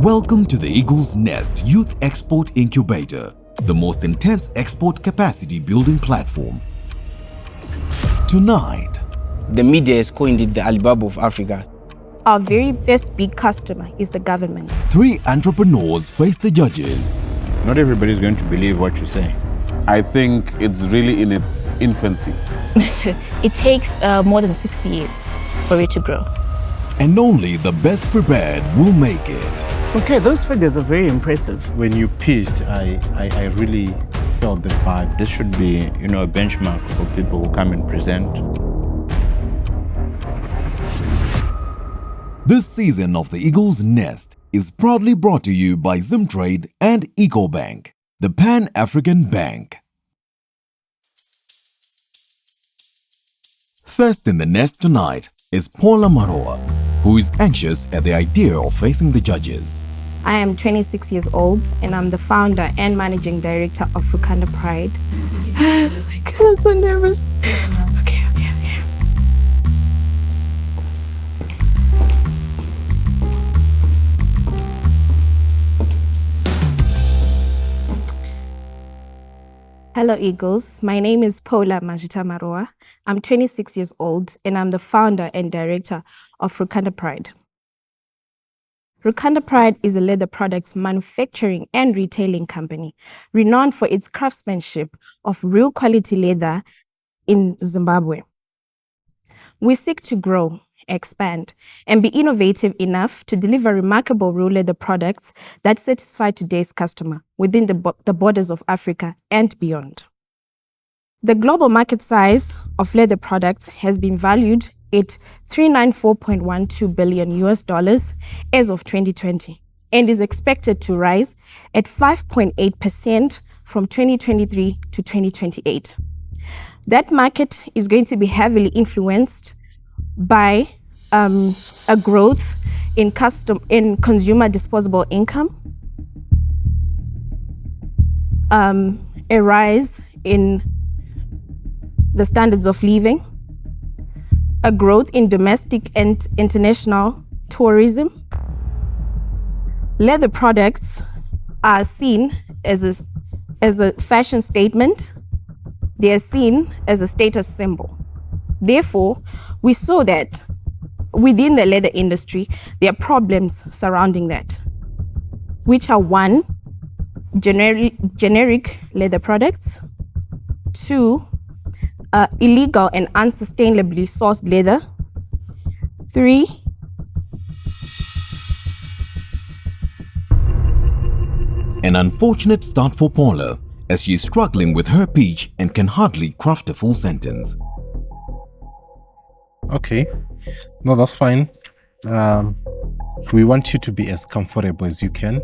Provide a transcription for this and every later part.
Welcome to the Eagle's Nest Youth Export Incubator, the most intense export capacity building platform. Tonight, the media has coined it the Alibaba of Africa. Our very first big customer is the government. 3 entrepreneurs face the judges. Not everybody is going to believe what you say. I think it's really in its infancy. It takes more than 60 years for it to grow. And only the best prepared will make it. Okay, those figures are very impressive. When you pitched, I really felt the vibe. This should be, a benchmark for people who come and present. This season of the Eagle's Nest is proudly brought to you by Zimtrade and EcoBank, the Pan-African Bank. First in the nest tonight is Paula Maroa, who is anxious at the idea of facing the judges. I am 26 years old and I'm the founder and managing director of Rukanda Pride. Oh my God, I'm so nervous. Okay. Hello Eagles, my name is Paula Majita Maroa. I'm 26 years old and I'm the founder and director of Rukanda Pride. Rukanda Pride is a leather products manufacturing and retailing company renowned for its craftsmanship of real quality leather in Zimbabwe. We seek to grow, expand, and be innovative enough to deliver remarkable real leather products that satisfy today's customer within the borders of Africa and beyond. The global market size of leather products has been valued at $394.12 billion as of 2020 and is expected to rise at 5.8% from 2023 to 2028. That market is going to be heavily influenced by a growth in consumer disposable income, a rise in the standards of living, a growth in domestic and international tourism. Leather products are seen as a fashion statement. They are seen as a status symbol. Therefore, we saw that within the leather industry, there are problems surrounding that, which are 1, generic leather products, 2, illegal and unsustainably sourced leather, 3, an unfortunate start for Paula as she is struggling with her pitch and can hardly craft a full sentence. Okay, no, that's fine. We want you to be as comfortable as you can.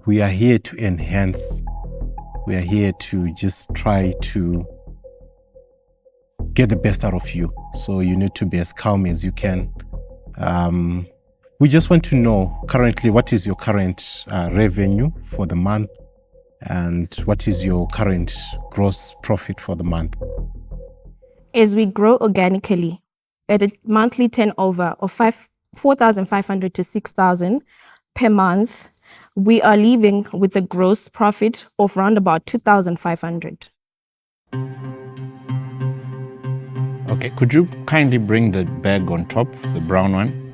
We are here to enhance. We are here to just try to get the best out of you. So you need to be as calm as you can. We just want to know currently what is your current revenue for the month and what is your current gross profit for the month. As we grow organically at a monthly turnover of 4,500 to 6,000 per month, we are leaving with a gross profit of around about 2,500. Okay, could you kindly bring the bag on top, the brown one?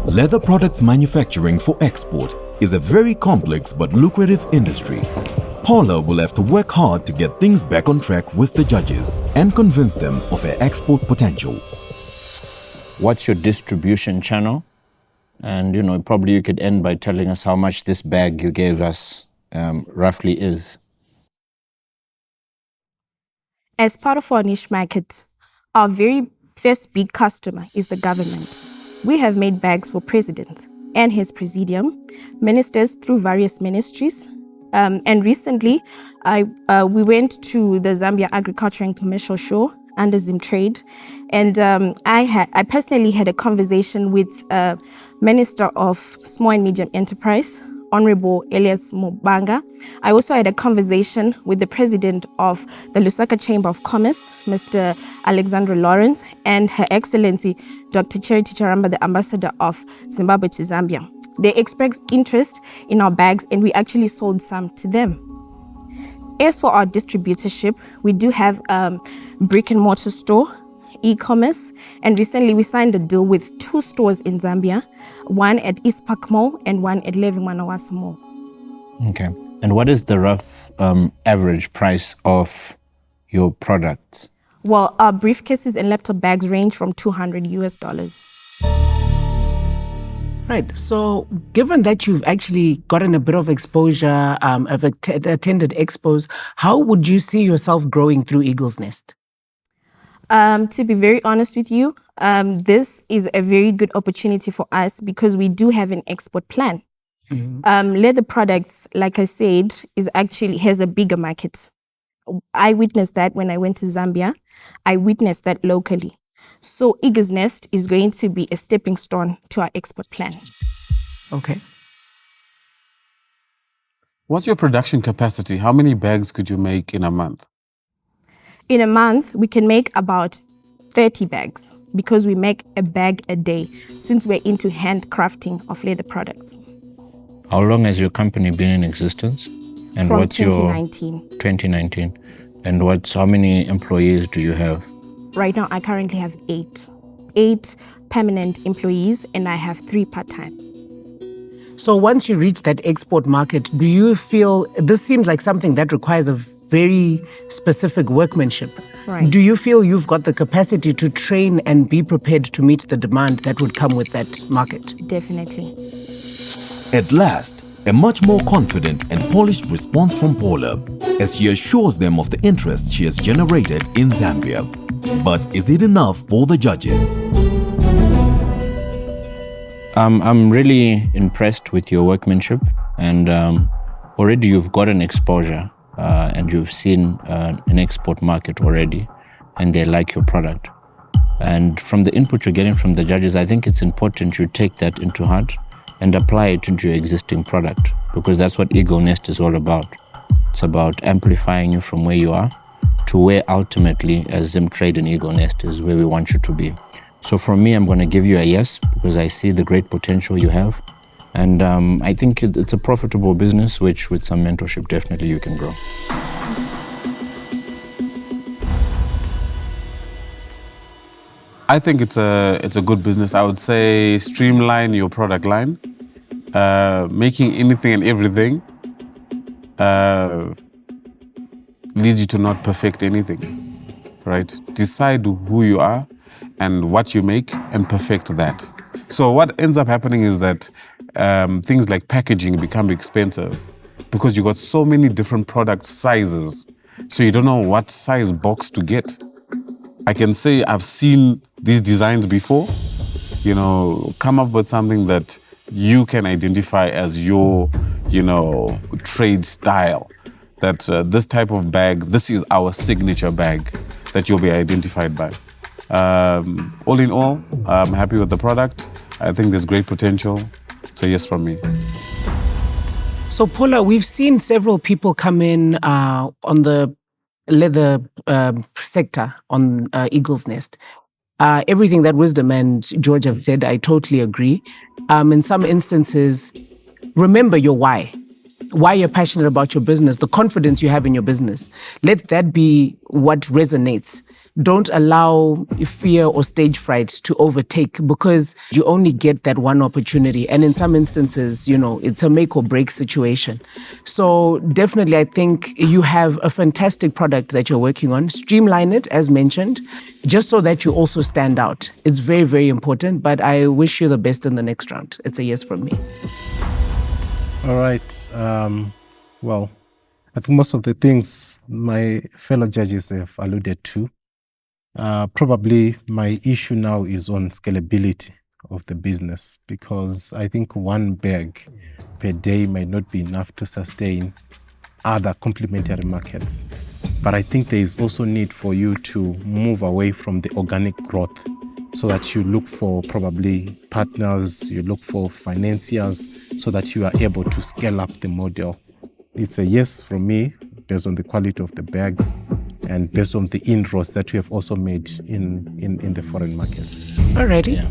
Leather products manufacturing for export is a very complex but lucrative industry. Paula will have to work hard to get things back on track with the judges and convince them of her export potential. What's your distribution channel? And probably you could end by telling us how much this bag you gave us roughly is. As part of our niche market, our very first big customer is the government. We have made bags for presidents and his presidium, ministers through various ministries. And recently, we went to the Zambia Agriculture and Commercial Show under Zimtrade, and I personally had a conversation with Minister of Small and Medium Enterprise, Honorable Elias Mubanga. I also had a conversation with the president of the Lusaka Chamber of Commerce, Mr. Alexandra Lawrence, and Her Excellency Dr. Charity Charamba, the ambassador of Zimbabwe to Zambia. They expressed interest in our bags, and we actually sold some to them. As for our distributorship, we do have brick and mortar store, e-commerce, and recently we signed a deal with 2 stores in Zambia, one at East Park Mall and one at Levi Manawasa Mall. Okay. And what is the rough average price of your products? Well, our briefcases and laptop bags range from $200. Right. So, given that you've actually gotten a bit of exposure, have attended expos, how would you see yourself growing through Eagle's Nest? To be very honest with you, this is a very good opportunity for us because we do have an export plan. Leather products, like I said, has a bigger market. I witnessed that when I went to Zambia. I witnessed that locally. So Eagle's Nest is going to be a stepping stone to our export plan. Okay. What's your production capacity? How many bags could you make in a month? In a month, we can make about 30 bags because we make a bag a day since we're into handcrafting of leather products. How long has your company been in existence? And From what's 2019. 2019. And how many employees do you have? Right now, I currently have 8 permanent employees, and I have 3 part-time. So once you reach that export market, do you feel, this seems like something that requires a very specific workmanship. Right. Do you feel you've got the capacity to train and be prepared to meet the demand that would come with that market? Definitely. At last, a much more confident and polished response from Paula as she assures them of the interest she has generated in Zambia. But is it enough for the judges? I'm really impressed with your workmanship, and already you've got an exposure and you've seen an export market already, and they like your product. And from the input you're getting from the judges, I think it's important you take that into heart and apply it into your existing product, because that's what Eagle Nest is all about. It's about amplifying you from where you are to where ultimately, as Zim Trade and Eagle Nest, is where we want you to be. So for me, I'm going to give you a yes, because I see the great potential you have. And I think it's a profitable business, which with some mentorship, definitely you can grow. I think it's a good business. I would say streamline your product line. Making anything and everything leads you to not perfect anything, right? Decide who you are and what you make and perfect that. So what ends up happening is that things like packaging become expensive because you got so many different product sizes. So you don't know what size box to get. I can say I've seen these designs before, come up with something that you can identify as your, trade style. That this type of bag, this is our signature bag that you'll be identified by. All in all, I'm happy with the product. I think there's great potential. So yes from me. So Paula, we've seen several people come in on the leather sector on Eagle's Nest. Everything that Wisdom and George have said, I totally agree. In some instances, remember your why you're passionate about your business, the confidence you have in your business. Let that be what resonates. Don't allow fear or stage fright to overtake, because you only get that one opportunity. And in some instances, it's a make or break situation. So definitely, I think you have a fantastic product that you're working on. Streamline it, as mentioned, just so that you also stand out. It's very, very important, but I wish you the best in the next round. It's a yes from me. All right. Well, I think most of the things my fellow judges have alluded to. Probably my issue now is on scalability of the business, because I think one bag per day might not be enough to sustain other complementary markets. But I think there is also need for you to move away from the organic growth so that you look for probably partners, you look for financiers, so that you are able to scale up the model? It's a yes from me, based on the quality of the bags and based on the inroads that we have also made in the foreign markets. Alrighty. Yeah.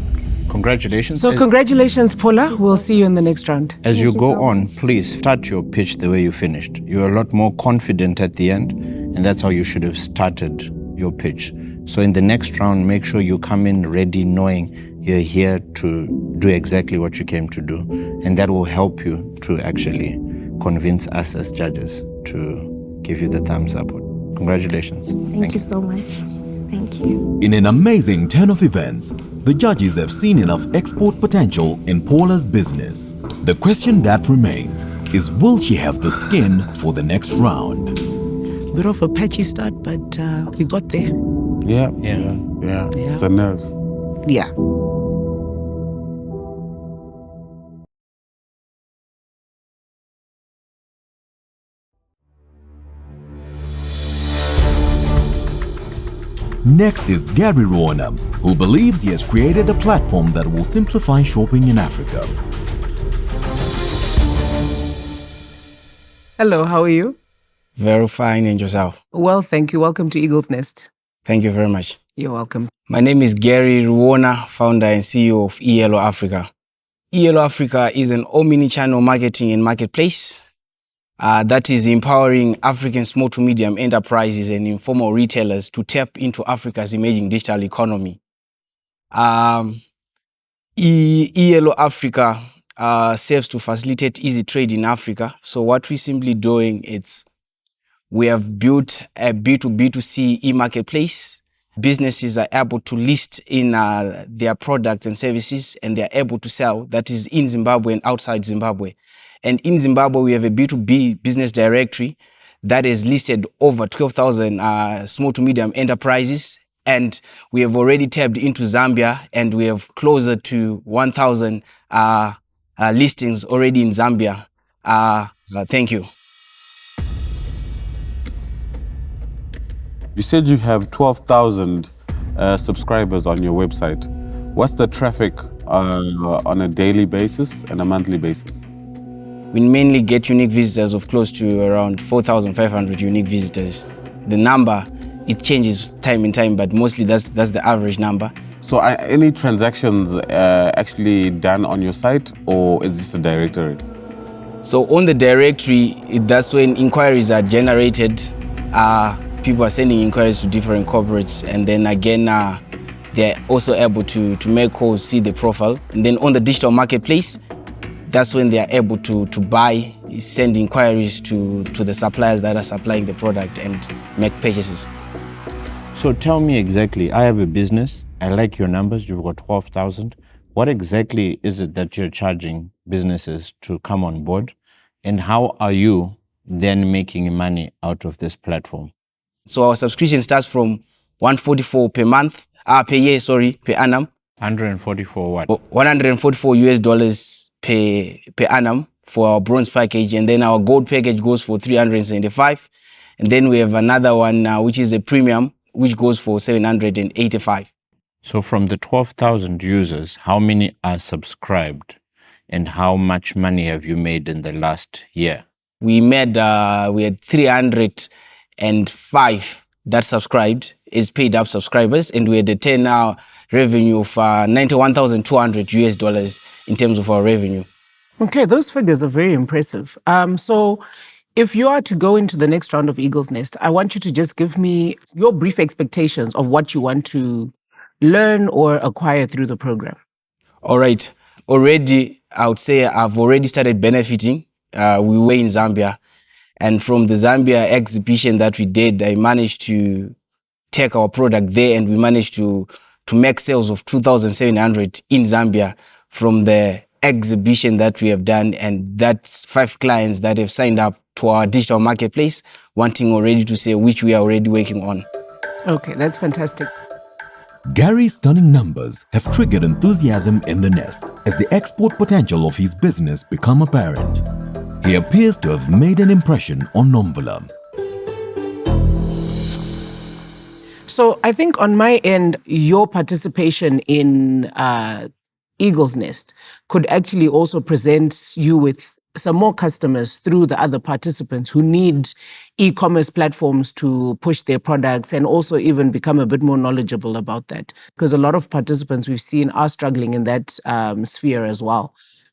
Congratulations. So congratulations, Paula. We'll see you in the next round. As you Thank you go so on, much. please start your pitch the way you finished. You're a lot more confident at the end, and that's how you should have started your pitch. So in the next round, make sure you come in ready, knowing you're here to do exactly what you came to do. And that will help you to actually convince us as judges to give you the thumbs up. Congratulations. Thank you so much. Thank you. In an amazing turn of events, the judges have seen enough export potential in Paula's business. The question that remains is, will she have the skin for the next round? Bit of a patchy start, but we got there. Yeah. It's the nerves. Yeah. Next is Gary Rona, who believes he has created a platform that will simplify shopping in Africa. Hello, how are you? Very fine, and yourself? Well, thank you. Welcome to Eagle's Nest. Thank you very much. You're welcome. My name is Gary Ruona, founder and CEO of ELO Africa. ELO Africa is an omni-channel marketing and marketplace that is empowering African small to medium enterprises and informal retailers to tap into Africa's emerging digital economy. ELO Africa serves to facilitate easy trade in Africa. So what we're simply doing is we have built a B2B2C e-marketplace. Businesses are able to list in their products and services, and they're able to sell. That is in Zimbabwe and outside Zimbabwe. And in Zimbabwe, we have a B2B business directory that is listed over 12,000 small to medium enterprises. And we have already tapped into Zambia, and we have closer to 1,000 listings already in Zambia. Thank you. You said you have 12,000 subscribers on your website. What's the traffic on a daily basis and a monthly basis? We mainly get unique visitors of close to around 4,500 unique visitors. The number, it changes time and time, but mostly that's the average number. So are any transactions actually done on your site, or is this a directory? So on the directory, that's when inquiries are generated. People are sending inquiries to different corporates, and then again, they're also able to make calls, see the profile. And then on the digital marketplace, that's when they are able to buy, send inquiries to the suppliers that are supplying the product and make purchases. So tell me exactly, I have a business, I like your numbers, you've got 12,000. What exactly is it that you're charging businesses to come on board? And how are you then making money out of this platform? So our subscription starts from 144 per month, per year, per annum. 144 what? $144 per annum for our bronze package, and then our gold package goes for 375, and then we have another one which is a premium, which goes for 785. So from the 12,000 users, how many are subscribed, and how much money have you made in the last year? We had 305 that subscribed, is paid up subscribers, and we had a 10 revenue of $91,200 in terms of our revenue. Okay, those figures are very impressive. So if you are to go into the next round of Eagle's Nest, I want you to just give me your brief expectations of what you want to learn or acquire through the program. All right. Already, I would say I've already started benefiting. We were in Zambia, and from the Zambia exhibition that we did, I managed to take our product there, and we managed to make sales of 2,700 in Zambia from the exhibition that we have done. And that's 5 clients that have signed up to our digital marketplace, wanting already to sell, which we are already working on. Okay, that's fantastic. Gary's stunning numbers have triggered enthusiasm in the nest as the export potential of his business become apparent. He appears to have made an impression on Nomvula. So I think on my end, your participation in Eagle's Nest could actually also present you with some more customers through the other participants who need e-commerce platforms to push their products and also even become a bit more knowledgeable about that. Because a lot of participants we've seen are struggling in that sphere as well.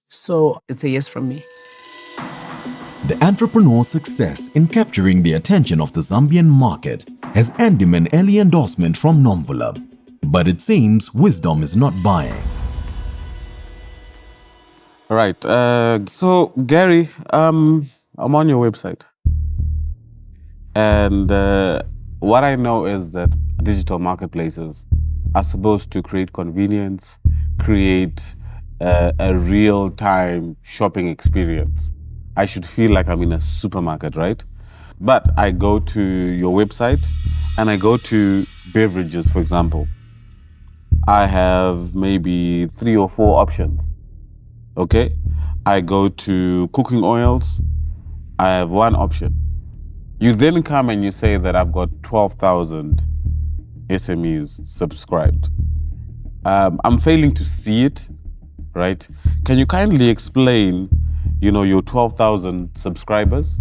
So it's a yes from me. The entrepreneur's success in capturing the attention of the Zambian market has earned him an early endorsement from Nomvula. But it seems wisdom is not buying. All right. So, Gary, I'm on your website. And what I know is that digital marketplaces are supposed to create convenience, create a real-time shopping experience. I should feel like I'm in a supermarket, right? But I go to your website and I go to beverages, for example. I have maybe 3 or 4 options. Okay, I go to cooking oils, I have 1 option. You then come and you say that I've got 12,000 SMEs subscribed. I'm failing to see it, right? Can you kindly explain, your 12,000 subscribers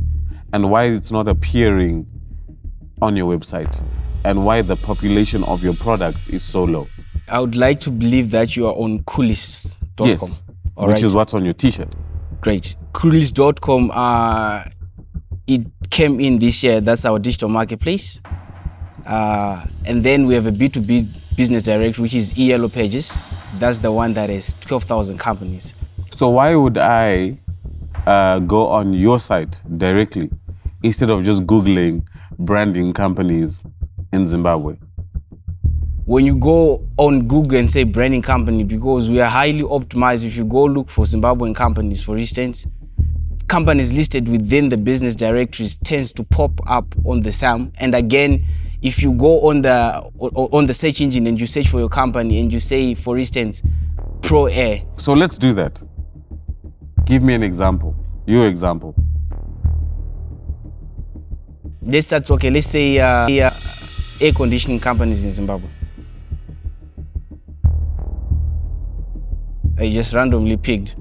and why it's not appearing on your website and why the population of your products is so low? I would like to believe that you are on coolies.com. Yes. Which is what's on your t-shirt. Great. Coolies.com, it came in this year. That's our digital marketplace. And then we have a B2B business direct, which is Yellow Pages. That's the one that has 12,000 companies. So why would I go on your site directly instead of just Googling branding companies in Zimbabwe? When you go on Google and say branding company, because we are highly optimized, if you go look for Zimbabwean companies, for instance, companies listed within the business directories tends to pop up on the SAM. And again, if you go on the search engine and you search for your company and you say, for instance, Pro Air. So let's do that. Give me an example, your example. Let's say air conditioning companies in Zimbabwe. I just randomly picked.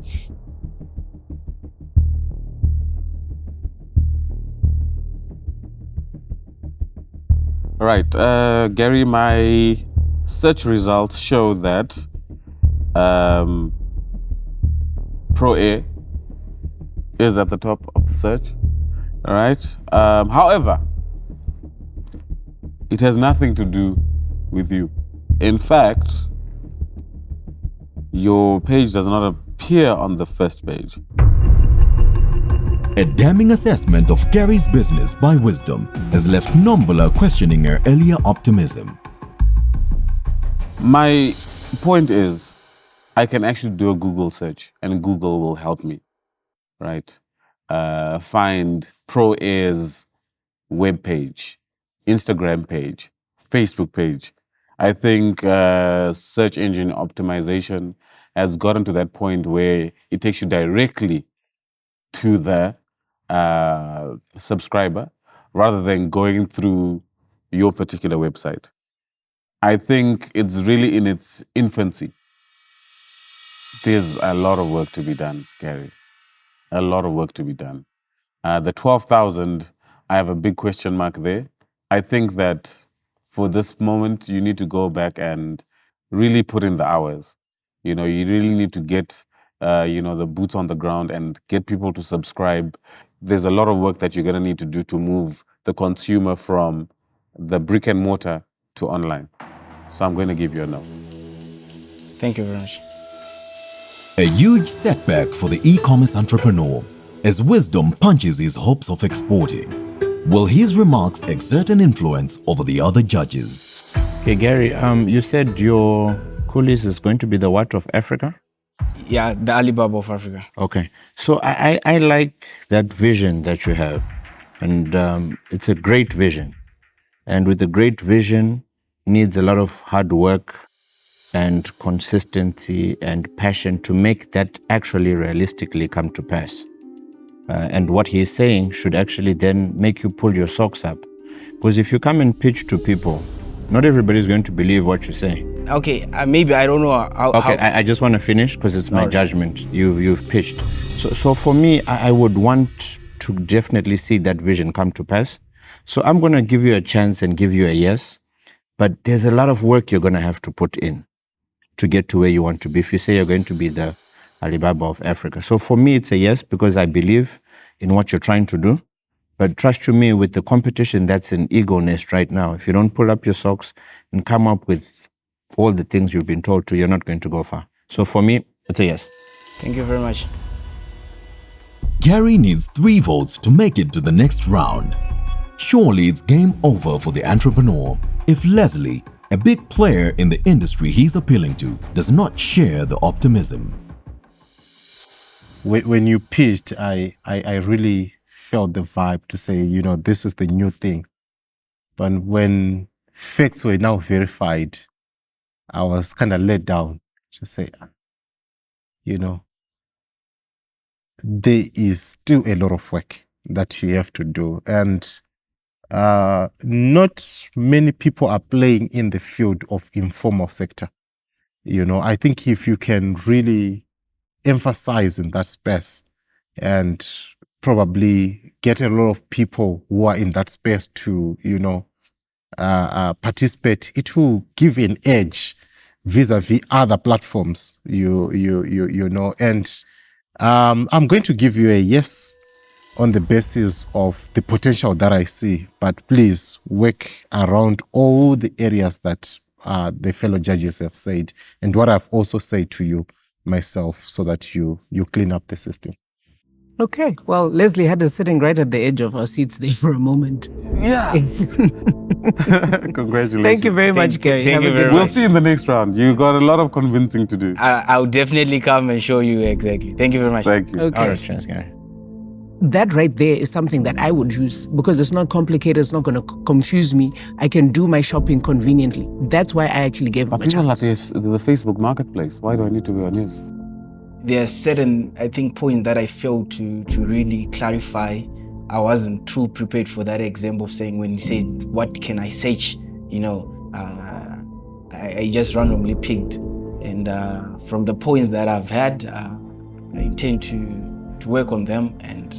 All right, Gary, my search results show that Pro Air is at the top of the search. All right. However, it has nothing to do with you. In fact, your page does not appear on the first page. A damning assessment of Gary's business by Wisdom has left Nomvula questioning her earlier optimism. My point is, I can actually do a Google search and Google will help me, right? Find Pro Air's web page, Instagram page, Facebook page. I think search engine optimization has gotten to that point where it takes you directly to the subscriber rather than going through your particular website. I think it's really in its infancy. There's a lot of work to be done, Gary. A lot of work to be done. The 12,000, I have a big question mark there. I think that for this moment, you need to go back and really put in the hours. You really need to get, the boots on the ground and get people to subscribe. There's a lot of work that you're going to need to do to move the consumer from the brick and mortar to online. So I'm going to give you a no. Thank you very much. A huge setback for the e-commerce entrepreneur as Wisdom punches his hopes of exporting. Will his remarks exert an influence over the other judges? Okay, Gary, you said your coolies is going to be the what of Africa? Yeah, the Alibaba of Africa. Okay, so I like that vision that you have, and it's a great vision. And with a great vision needs a lot of hard work and consistency and passion to make that actually realistically come to pass. And what he's saying should actually then make you pull your socks up. Because if you come and pitch to people Not everybody's going to believe what you say. Okay, maybe I don't know how. Okay, I just want to finish because it's my judgment. You've pitched. So for me, I would want to definitely see that vision come to pass. So I'm going to give you a chance and give you a yes, but there's a lot of work you're going to have to put in to get to where you want to be. If you say you're going to be the Alibaba of Africa. So for me, it's a yes because I believe in what you're trying to do. But trust you me, with the competition that's in ego nest right now, if you don't pull up your socks and come up with all the things you've been told to, you're not going to go far. So for me, it's a yes. Thank you very much. Gary needs 3 votes to make it to the next round. Surely it's game over for the entrepreneur if Leslie, a big player in the industry he's appealing to, does not share the optimism. When you pitched, I really felt the vibe to say, this is the new thing. But when facts were now verified, I was kind of let down to say, there is still a lot of work that you have to do. And not many people are playing in the field of informal sector. I think if you can really emphasize in that space and probably get a lot of people who are in that space to, participate, it will give an edge vis-a-vis other platforms, and I'm going to give you a yes on the basis of the potential that I see, but please work around all the areas that the fellow judges have said and what I've also said to you myself, so that you clean up the system. Okay. Well, Leslie had us sitting right at the edge of our seats there for a moment. Yeah. Congratulations. Thank you very much, Gary. Thank you very much. We'll see in the next round. You got a lot of convincing to do. I'll definitely come and show you exactly. Thank you very much. Thank you. Okay. All right, chance, Gary. That right there is something that I would use because it's not complicated. It's not going to confuse me. I can do my shopping conveniently. That's why I actually gave him a People like chance. the Facebook marketplace. Why do I need to be on his? There are certain, I think, points that I failed to really clarify. I wasn't too prepared for that example of saying when you said, what can I search? I just randomly picked. And from the points that I've had, I intend to work on them and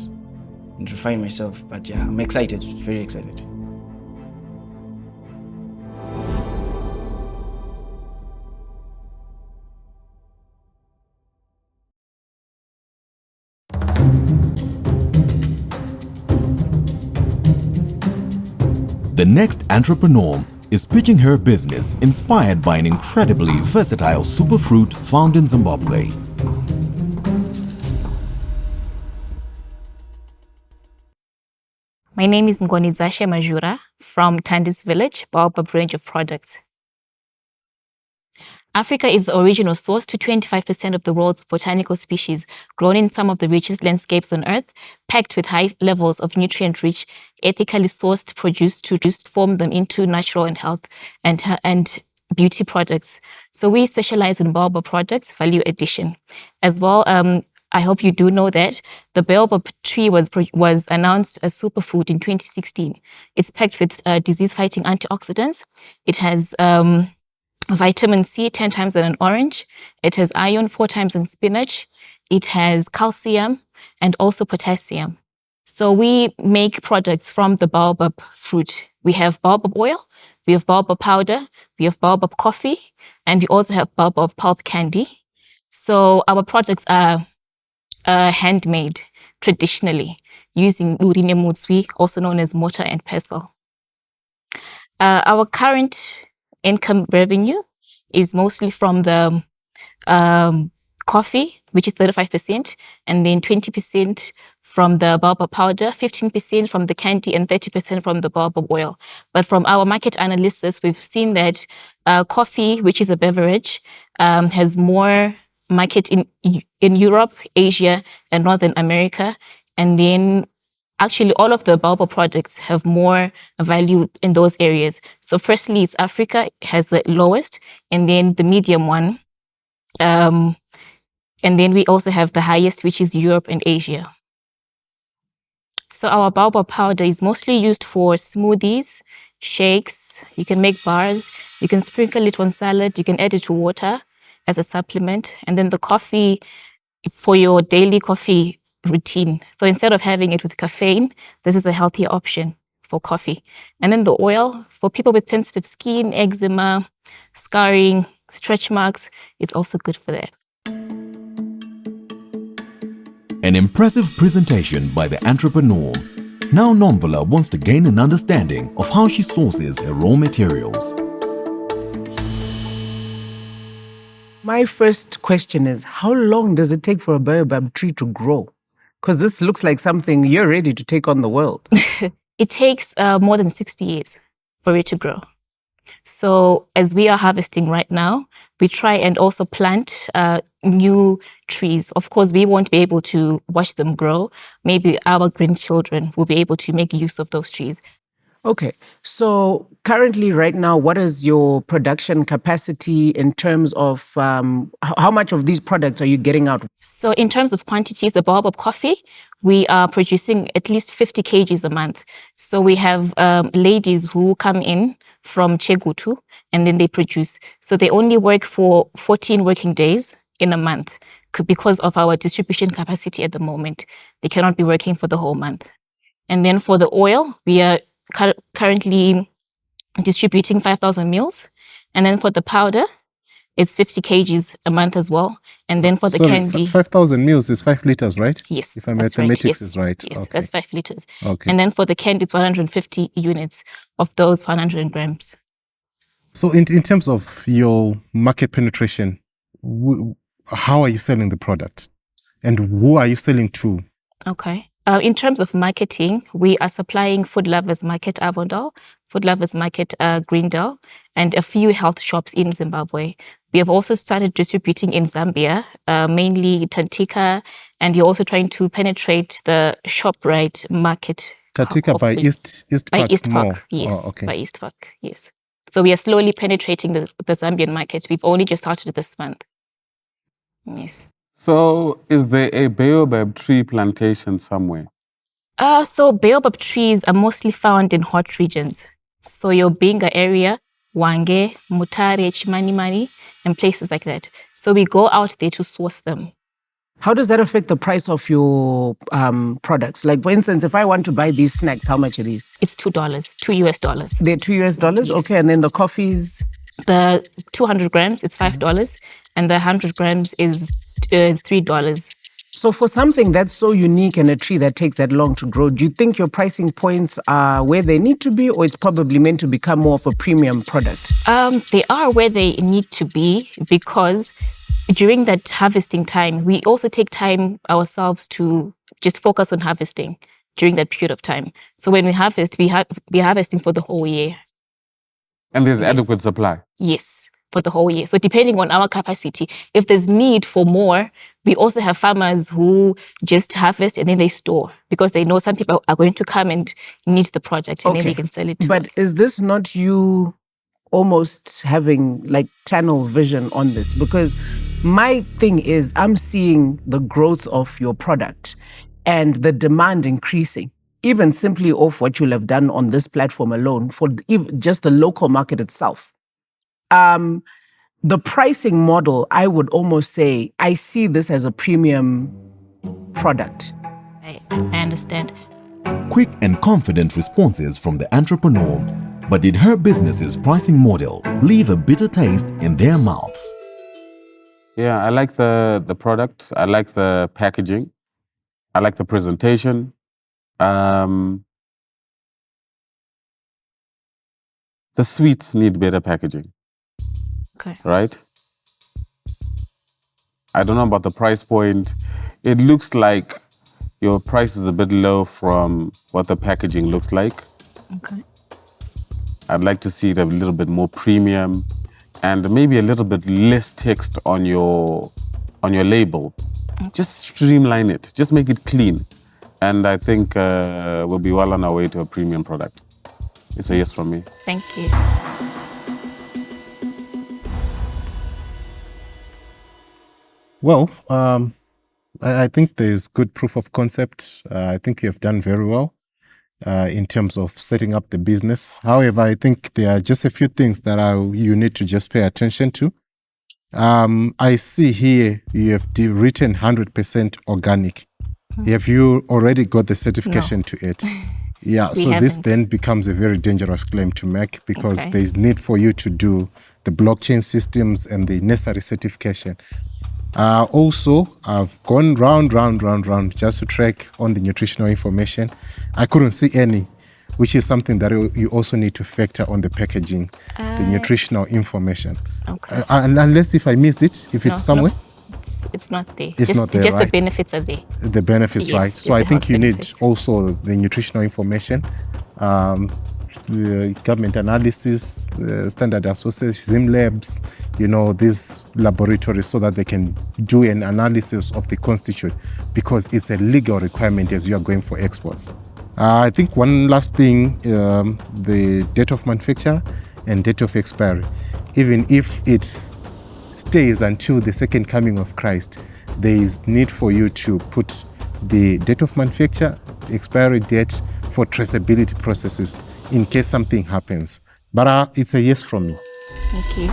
refine myself. But yeah, I'm excited, very excited. The next entrepreneur is pitching her business inspired by an incredibly versatile superfruit found in Zimbabwe. My name is Ngonizashe Majura from Tandis Village, Baobab range of products. Africa is the original source to 25% of the world's botanical species, grown in some of the richest landscapes on Earth, packed with high levels of nutrient-rich, ethically sourced produce to transform them into natural and health and beauty products. So we specialize in baobab products, value addition. As well, I hope you do know that the baobab tree was announced as superfood in 2016. It's packed with disease-fighting antioxidants. It has vitamin C 10 times in an orange. It has iron 4 times in spinach. It has calcium and also potassium. So we make products from the baobab fruit. We have baobab oil, we have baobab powder, we have baobab coffee, and we also have baobab pulp candy. So our products are handmade traditionally using urine mutswi, also known as mortar and pestle. Our current income revenue is mostly from the coffee, which is 35%, and then 20% from the baobab powder, 15% from the candy, and 30% from the baobab oil. But from our market analysis, we've seen that coffee, which is a beverage, has more market in Europe, Asia, and Northern America. And then actually, all of the baobab products have more value in those areas. So firstly, it's Africa has the lowest, and then the medium one. And then we also have the highest, which is Europe and Asia. So our baobab powder is mostly used for smoothies shakes, you can make bars, you can sprinkle it on salad, you can add it to water as a supplement. And then the coffee for your daily coffee routine. So instead of having it with caffeine, this is a healthier option for coffee. And then the oil for people with sensitive skin, eczema, scarring, stretch marks, it's also good for that. An impressive presentation by the entrepreneur. Now Nomvula wants to gain an understanding of how she sources her raw materials. My first question is, how long does it take for a baobab tree to grow? Because this looks like something you're ready to take on the world. It takes more than 60 years for it to grow. So as we are harvesting right now, we try and also plant new trees. Of course, we won't be able to watch them grow. Maybe our grandchildren will be able to make use of those trees. Okay, so currently right now, what is your production capacity in terms of how much of these products are you getting out? So in terms of quantities, the baobab coffee, we are producing at least 50 kgs a month. So we have ladies who come in from Chegutu and then they produce. So they only work for 14 working days in a month because of our distribution capacity at the moment. They cannot be working for the whole month. And then for the oil, we are currently distributing 5,000 meals. And then for the powder, it's 50 kgs a month as well. And then for the candy... 5,000 meals is 5 liters, right? Yes, if my that's mathematics right. is right. Yes, Okay. that's 5 liters. Okay. And then for the candy, it's 150 units of those 100 grams. So in terms of your market penetration, how are you selling the product? And who are you selling to? Okay. In terms of marketing, we are supplying Food Lovers Market Avondale, Food Lovers Market Greendale, and a few health shops in Zimbabwe. We have also started distributing in Zambia, mainly Tantika, and we're also trying to penetrate the ShopRite market. Tantika by East by Park East Park, Mall. yes. Oh, okay. By East Park, yes. So we are slowly penetrating the Zambian market. We've only just started this month. Yes. So is there a baobab tree plantation somewhere? So baobab trees are mostly found in hot regions. So your Binga area, Wange, Mutare, Chimanimani, and places like that. So we go out there to source them. How does that affect the price of your products? Like, for instance, if I want to buy these snacks, how much are these? It's $2, $2 US. They're $2 US? Yes. Okay, and then the coffees? The 200 grams, it's $5, and the 100 grams is $3. So for something that's so unique and a tree that takes that long to grow, do you think your pricing points are where they need to be, or it's probably meant to become more of a premium product? They are where they need to be, because during that harvesting time, we also take time ourselves to just focus on harvesting during that period of time. So when we harvest, we're harvesting for the whole year. And there's adequate supply? Yes, for the whole year. So depending on our capacity, if there's need for more, we also have farmers who just harvest and then they store, because they know some people are going to come and need the product, and then they can sell it to But us. is this not you almost having like tunnel vision on this? Because my thing is, I'm seeing the growth of your product and the demand increasing, even simply off what you'll have done on this platform alone for just the local market itself. The pricing model, I would almost say, I see this as a premium product. I understand. Quick and confident responses from the entrepreneur. But did her business's pricing model leave a bitter taste in their mouths? Yeah, I like the product. I like the packaging. I like the presentation. The sweets need better packaging. Okay. Right? I don't know about the price point. It looks like your price is a bit low from what the packaging looks like. Okay. I'd like to see it a little bit more premium and maybe a little bit less text on your label. Okay. Just streamline it. Just make it clean. And I think we'll be well on our way to a premium product. It's a yes from me. Thank you. Well, I think there's good proof of concept. I think you have done very well. in terms of setting up the business. However, I think there are just a few things that you need to just pay attention to. I see here you have written 100% organic. Have you already got the certification to it? Yeah, so this then becomes a very dangerous claim to make, because there is need for you to do the blockchain systems and the necessary certification. Also, I've gone round just to track on the nutritional information. I couldn't see any, which is something that you also need to factor on the packaging, the nutritional information. Okay. Unless if I missed it, if it's somewhere. It's not there. It's not there, just right? the benefits are there. The benefits, Yes, right? just So I the think health you benefits. need also the nutritional information, government analysis, standard associates, Zim labs, these laboratories, so that they can do an analysis of the constituent, because it's a legal requirement as you are going for exports. I think one last thing, the date of manufacture and date of expiry. Even if it stays until the second coming of Christ, there is need for you to put the date of manufacture, the expiry date for traceability processes in case something happens. But it's a yes from me. Thank you.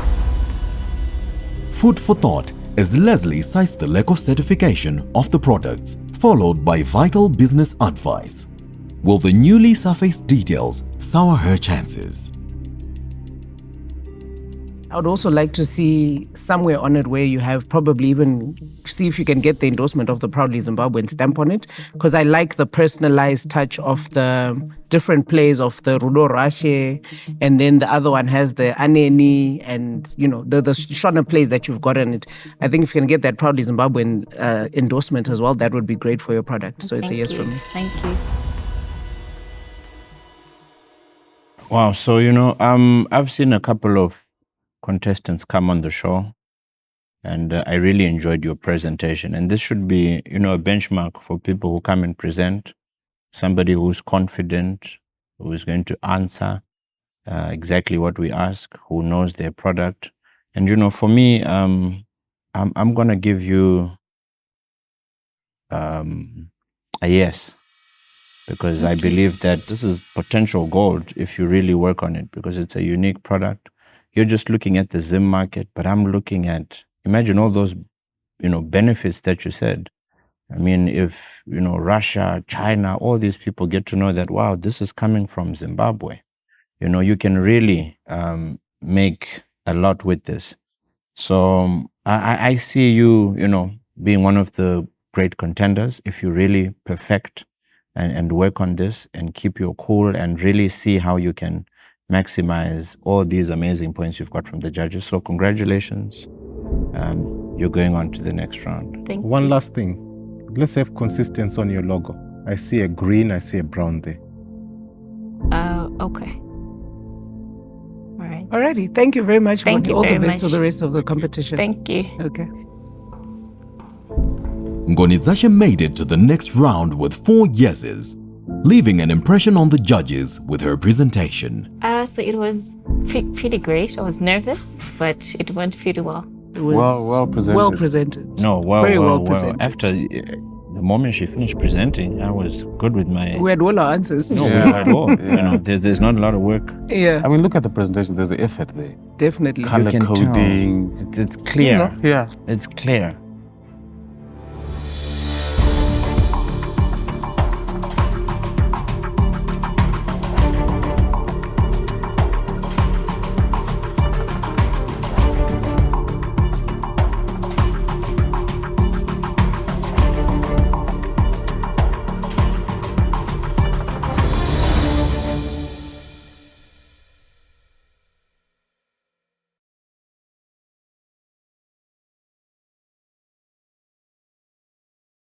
Food for thought as Leslie cites the lack of certification of the products, followed by vital business advice. Will the newly surfaced details sour her chances? I would also like to see somewhere on it where you have probably even see if you can get the endorsement of the Proudly Zimbabwean stamp on it, because I like the personalized touch of the different plays of the Rudo Rashe, and then the other one has the Aneni and the Shona plays that you've got on it. I think if you can get that Proudly Zimbabwean endorsement as well, that would be great for your product. So it's a yes from me. Thank you. Wow. So, I've seen a couple of contestants come on the show, and I really enjoyed your presentation. And this should be, a benchmark for people who come and present, somebody who's confident, who is going to answer exactly what we ask, who knows their product. And, for me, I'm going to give you a yes, because I believe that this is potential gold if you really work on it, because it's a unique product. You're just looking at the Zim market, but I'm looking at, imagine all those, benefits that you said. I mean, if, Russia, China, all these people get to know that, wow, this is coming from Zimbabwe. You can really make a lot with this. So I see you, being one of the great contenders if you really perfect and work on this and keep your cool and really see how you can maximize all these amazing points you've got from the judges. So congratulations. You're going on to the next round. Thank you. One last thing. Let's have consistency on your logo. I see a green, I see a brown there. Okay. All right. Alrighty. Thank you very much. Thank you all the very best for much. the rest of the competition. Thank you. Okay. Ngonizashe made it to the next round with 4 yeses, leaving an impression on the judges with her presentation. So it was pretty great. I was nervous, but it went pretty well. It was well presented. Well presented. No, Very well presented. After the moment she finished presenting, I was good with my... We had all our answers. No, Yeah. we had all. Yeah. There's not a lot of work. Yeah, I mean, look at the presentation. There's the effort there. definitely. Color You can tell. coding. It's clear. Yeah. It's clear.